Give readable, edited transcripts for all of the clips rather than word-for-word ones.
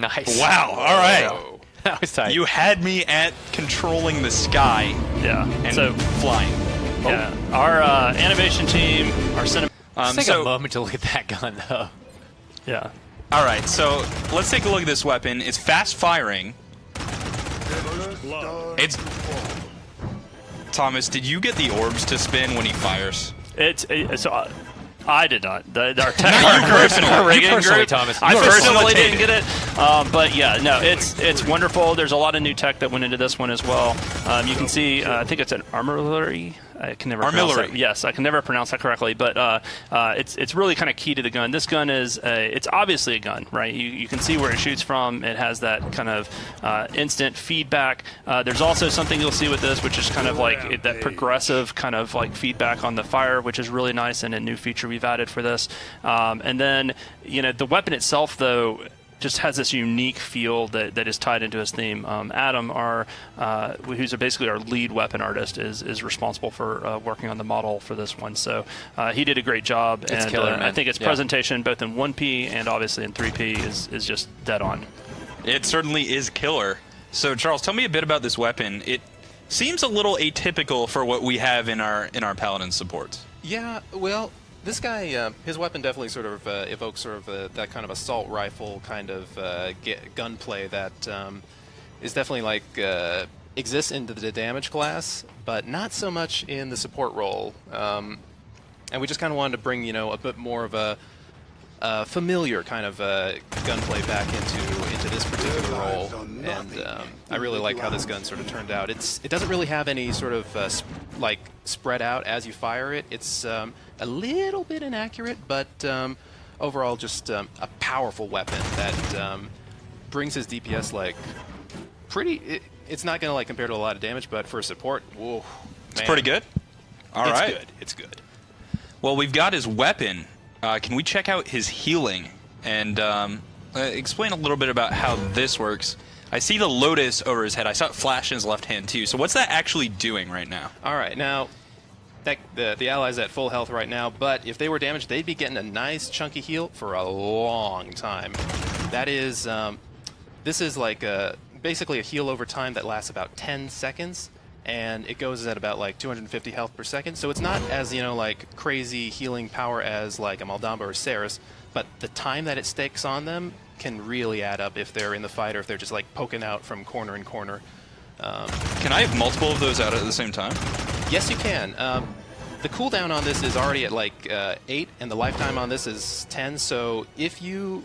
Nice. Wow. All right. Wow. That was tight. You had me at controlling the sky. Yeah. And so flying. yeah, our animation team, our cinema. Let's take a moment to look at that gun, though. Yeah. All right. So let's take a look at this weapon. It's fast firing. It's. Thomas, did you get the orbs to spin when he fires? I did not. Our tech, Not you personally. rigging You personally, group, Thomas. I You personally facilitated. didn't get it. But yeah, no, it's wonderful. There's a lot of new tech that went into this one as well. You can see, I think it's an armillary. I can never pronounce Armillary. that. Yes, I can never pronounce that correctly, but it's really kind of key to the gun. This gun is it's obviously a gun, right? You can see where it shoots from. It has that kind of instant feedback. There's also something you'll see with this, which is kind of like that progressive kind of like feedback on the fire, which is really nice and a new feature we've added for this. And then the weapon itself, though, just has this unique feel that is tied into his theme. Adam, who's basically our lead weapon artist, is responsible for working on the model for this one. So he did a great job. It's and killer, man. I think its presentation, both in 1P and obviously in 3P, is just dead on. It certainly is killer. So Charles, tell me a bit about this weapon. It seems a little atypical for what we have in our Paladin supports. Yeah, well, this guy, his weapon definitely sort of evokes sort of that kind of assault rifle kind of gunplay that is definitely like exists into the damage class, but not so much in the support role. And we just kind of wanted to bring a bit more of a familiar kind of gunplay back into this particular role, and I really like how this gun sort of turned out. It doesn't really have any sort of like spread out as you fire it. It's a little bit inaccurate, but overall just a powerful weapon that brings his DPS like pretty. It's not going to like compare to a lot of damage, but for support, whoa, It's pretty good. All right. It's good. Well, we've got his weapon. Can we check out his healing and explain a little bit about how this works? I see the Lotus over his head. I saw it flash in his left hand too. So what's that actually doing right now? All right, now the ally's at full health right now, but if they were damaged, they'd be getting a nice chunky heal for a long time. That is, this is like basically a heal over time that lasts about 10 seconds. And it goes at about like 250 health per second, so it's not as like crazy healing power as like a Maldamba or Ceres, but the time that it stakes on them can really add up if they're in the fight or if they're just like poking out from corner and corner. Can I have multiple of those out at the same time? Yes, you can. The cooldown on this is already at like 8, and the lifetime on this is 10. So if you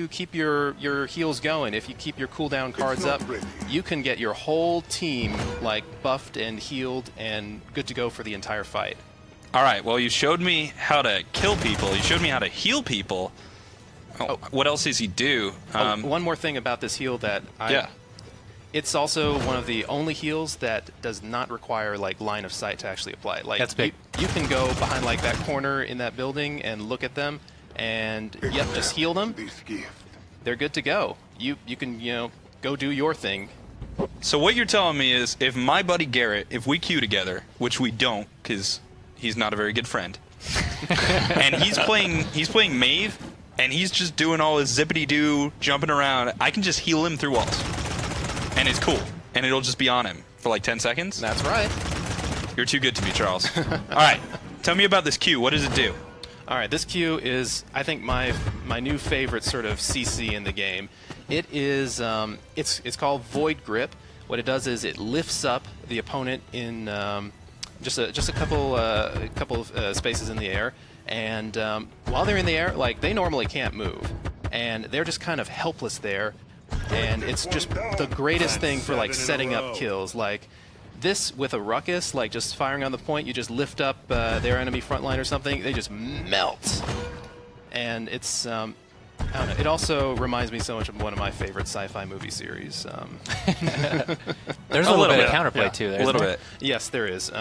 keep your heals going, if you keep your cooldown cards up, you can get your whole team like buffed and healed and good to go for the entire fight. All right. Well, you showed me how to kill people. You showed me how to heal people. What else does he do? One more thing about this heal that it's also one of the only heals that does not require like line of sight to actually apply. Like that's big. You can go behind like that corner in that building and look at them, and just heal them. They're good to go. You can go do your thing. So what you're telling me is, if my buddy Garrett, if we queue together, which we don't, because he's not a very good friend, and he's playing Maeve, and he's just doing all his zippity-doo, jumping around, I can just heal him through walls. And it's cool. And it'll just be on him for like 10 seconds? That's right. You're too good to me, Charles. All right. Tell me about this Q. What does it do? All right. This Q is, I think, my new favorite sort of CC in the game. It is, it's called Void Grip. What it does is it lifts up the opponent in just a couple of spaces in the air. And while they're in the air, like, they normally can't move. And they're just kind of helpless there. And it's just the greatest thing for like setting up kills. Like this with a ruckus, like just firing on the point, you just lift up their enemy front line or something, they just melt. And it's I don't know, it also reminds me so much of one of my favorite sci-fi movie series. There's a little bit of counterplay too. A little bit. Yes, there is.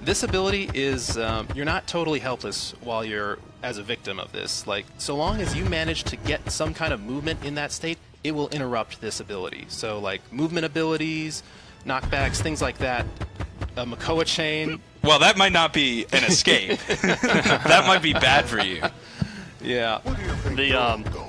This ability is you're not totally helpless while you're as a victim of this. Like, so long as you manage to get some kind of movement in that state, it will interrupt this ability. So like movement abilities, knockbacks, things like that. A Makoa chain. Well, that might not be an escape. That might be bad for you. Yeah.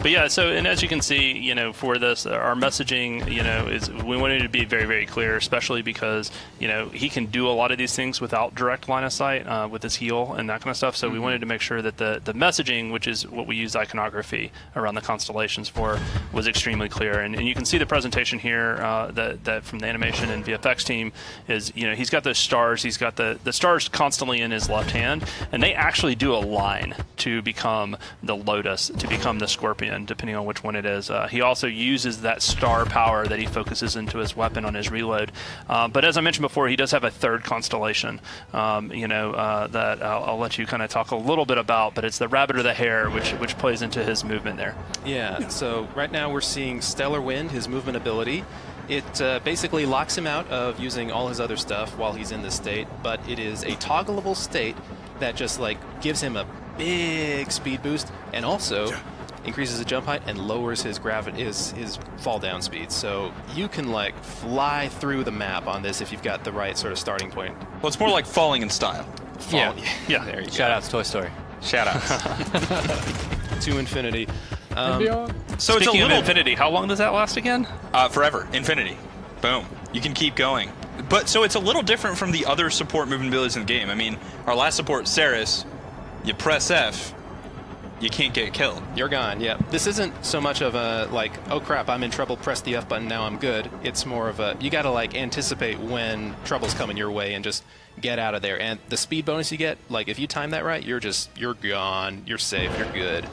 But But yeah, so and as you can see, you know, for this, our messaging, you know, is we wanted to be very, very clear, especially because, you know, he can do a lot of these things without direct line of sight with his heal and that kind of stuff. So we wanted to make sure that the messaging, which is what we use iconography around the constellations for, was extremely clear. And you can see the presentation here that from the animation and VFX team is, you know, he's got those stars. He's got the stars constantly in his left hand, and they actually do a line to become the lotus, to become the scorpion, depending on which one it is. He also uses that star power that he focuses into his weapon on his reload. But as I mentioned before, he does have a third constellation, you know, that I'll let you kind of talk a little bit about, but it's the rabbit or the hare, which plays into his movement there. Yeah, so right now we're seeing Stellar Wind, his movement ability. It basically locks him out of using all his other stuff while he's in this state, but it is a toggleable state that just like gives him a big speed boost and also increases the jump height and lowers his gravity, his fall down speed. So you can like fly through the map on this if you've got the right sort of starting point. Well, it's more like falling in style. Yeah. There you Shout go. out to Toy Story. Shout out. To infinity. So it's a Speaking of little infinity, how long does that last again? forever. Infinity. Boom. You can keep going. But so it's a little different from the other support movement abilities in the game. I mean, our last support, Ceres, you press F, you can't get killed. You're gone, yeah. This isn't so much of a, like, oh crap, I'm in trouble, press the F button, now I'm good. It's more of a, you gotta, like, anticipate when trouble's coming your way and just get out of there. And the speed bonus you get, like, if you time that right, you're gone, you're safe, you're good.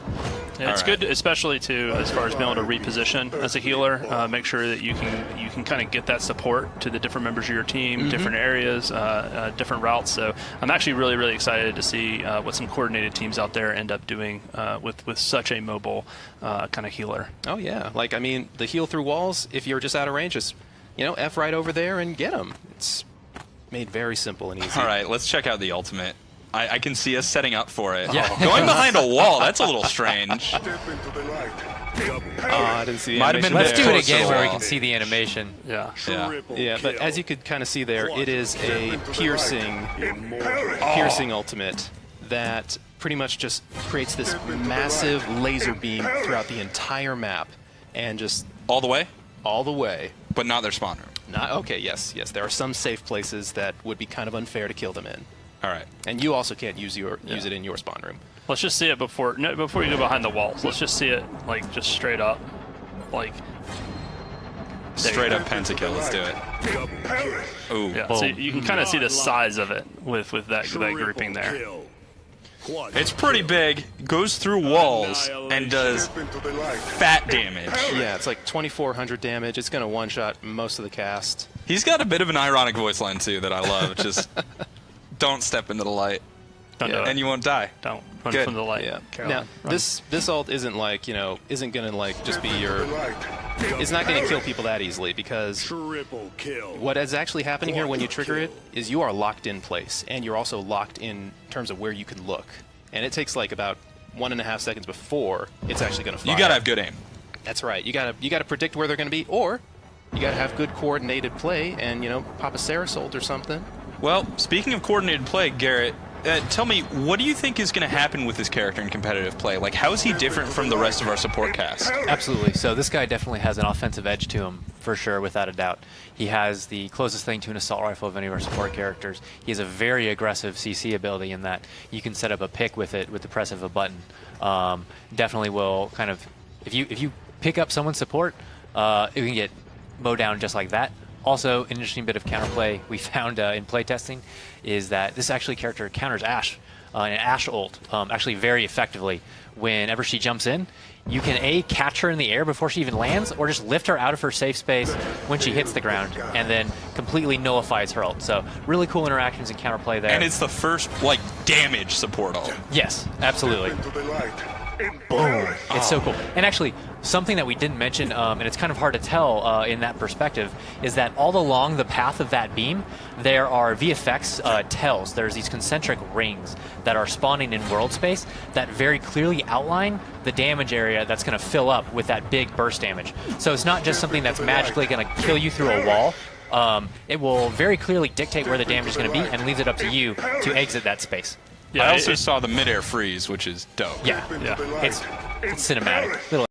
Yeah, it's good, especially too, as far as being able to reposition as a healer. Make sure that you can kind of get that support to the different members of your team, different areas, different routes. So I'm actually really, really excited to see what some coordinated teams out there end up doing with such a mobile kind of healer. Oh yeah, like, I mean, the heal through walls, if you're just out of range, just, you know, F right over there and get them. It's made very simple and easy. All right, let's check out the ultimate. I can see us setting up for it. Yeah. Going behind a wall, that's a little strange. Oh, I didn't see the Might have been animation Let's there. do it Close to again the where we wall. can see the animation. Yeah. Yeah. Yeah, but as you could kind of see there, it is a piercing ultimate that pretty much just creates this massive laser beam throughout the entire map and just All the way, all the way. but not their spawn room. Not okay. Yes. There are some safe places that would be kind of unfair to kill them in, All right. and you also can't use it in your spawn room. Let's just see it before you go behind the walls. Let's just see it like just straight up, like Straight up pentakill. Let's do it. Ooh. yeah. So you can kind of see the size of it with that grouping there. It's pretty big, goes through walls, and does fat damage. Yeah, it's like 2,400 damage. It's gonna one-shot most of the cast. He's got a bit of an ironic voice line, too, that I love. Just don't step into the light, Don't do it. and you won't die. Don't run Good. from the light. Yeah. Caroline, Now, run. this ult isn't like, you know, isn't gonna like just be your. It's not gonna kill people that easily because Triple kill. what is actually happening here when you trigger it is you are locked in place, and you're also locked in terms of where you can look. And it takes like about 1.5 seconds before it's actually gonna fire. You gotta have good aim. That's right. You gotta predict where they're gonna be, or you gotta have good coordinated play and, you know, pop a Ceres ult or something. Well, speaking of coordinated play, Garrett, tell me, what do you think is going to happen with this character in competitive play? Like, how is he different from the rest of our support cast? Absolutely. So this guy definitely has an offensive edge to him, for sure, without a doubt. He has the closest thing to an assault rifle of any of our support characters. He has a very aggressive CC ability in that you can set up a pick with it with the press of a button. Definitely will kind of, if you pick up someone's support, it can get mowed down just like that. Also, an interesting bit of counterplay we found in playtesting is that this actually character counters Ashe, an Ashe ult, actually very effectively. Whenever she jumps in, you can A, catch her in the air before she even lands, or just lift her out of her safe space when she hits the ground, and then completely nullifies her ult. So really cool interactions and counterplay there. And it's the first, like, damage support ult. Yes, absolutely. Boom. It's so cool. And actually, something that we didn't mention, and it's kind of hard to tell in that perspective, is that all along the path of that beam, there are VFX tells. There's these concentric rings that are spawning in world space that very clearly outline the damage area that's going to fill up with that big burst damage. So it's not just something that's magically going to kill you through a wall. It will very clearly dictate where the damage is going to be and leaves it up to you to exit that space. Yeah, I also saw the midair freeze, which is dope. Yeah, yeah. It's cinematic. Little